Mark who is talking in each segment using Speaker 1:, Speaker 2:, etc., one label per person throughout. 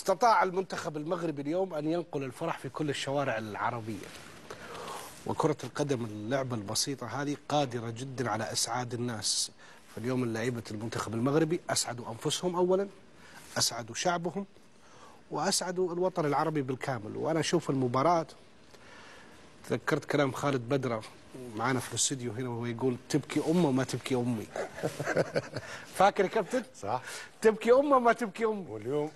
Speaker 1: استطاع المنتخب المغربي اليوم أن ينقل الفرح في كل الشوارع العربية. وكرة القدم اللعبة البسيطة هذه قادرة جدا على إسعاد الناس. فاليوم لعيبة المنتخب المغربي أسعدوا أنفسهم أولا، أسعدوا شعبهم، وأسعدوا الوطن العربي بالكامل. وأنا أشوف المباراة تذكرت كلام خالد بدرة معنا في الاستوديو هنا وهو يقول تبكي أمه ما تبكي أمي. فاكر يا كابتن؟
Speaker 2: صح.
Speaker 1: تبكي أمه ما تبكي أمي.
Speaker 2: واليوم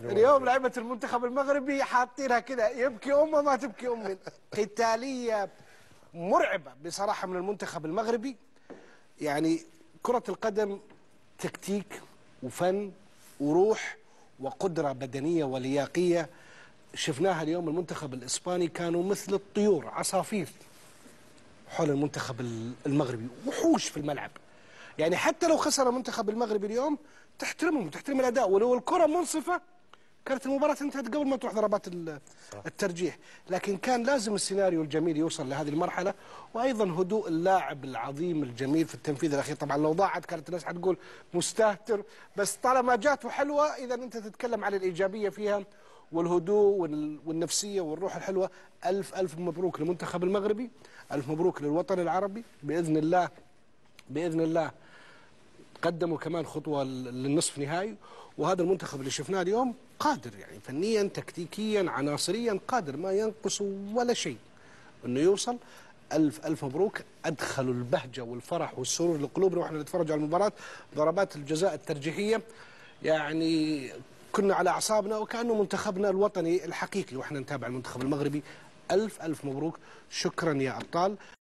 Speaker 1: اليوم لعيبة المنتخب المغربي حاطينها كده، يبكي أمه ما تبكي أمي. قتالية مرعبة بصراحة من المنتخب المغربي. يعني كرة القدم تكتيك وفن وروح وقدرة بدنية ولياقية. شفناها اليوم. المنتخب الإسباني كانوا مثل الطيور، عصافير حول المنتخب المغربي، وحوش في الملعب. يعني حتى لو خسر المنتخب المغربي اليوم تحترمهم وتحترم الأداء، ولو الكرة منصفة كانت المباراة انتهت قبل ما تروح ضربات الترجيح. لكن كان لازم السيناريو الجميل يوصل لهذه المرحلة، وأيضا هدوء اللاعب العظيم الجميل في التنفيذ الأخير. طبعا لو ضاعت كانت الناس حتقول مستهتر، بس طالما جاته حلوة إذا أنت تتكلم على الإيجابية فيها والهدوء والنفسية والروح الحلوة. ألف ألف مبروك للمنتخب المغربي، ألف مبروك للوطن العربي. بإذن الله بإذن الله قدموا كمان خطوة للنصف نهائي. وهذا المنتخب اللي شفناه اليوم قادر، يعني فنيا تكتيكيا عناصريا قادر، ما ينقص ولا شيء انه يوصل. ألف ألف مبروك. أدخلوا البهجة والفرح والسرور لقلوبنا وإحنا نتفرج على المباراة. ضربات الجزاء الترجيحية يعني كنا على أعصابنا وكأنه منتخبنا الوطني الحقيقي وإحنا نتابع المنتخب المغربي. ألف ألف مبروك. شكرا يا أبطال.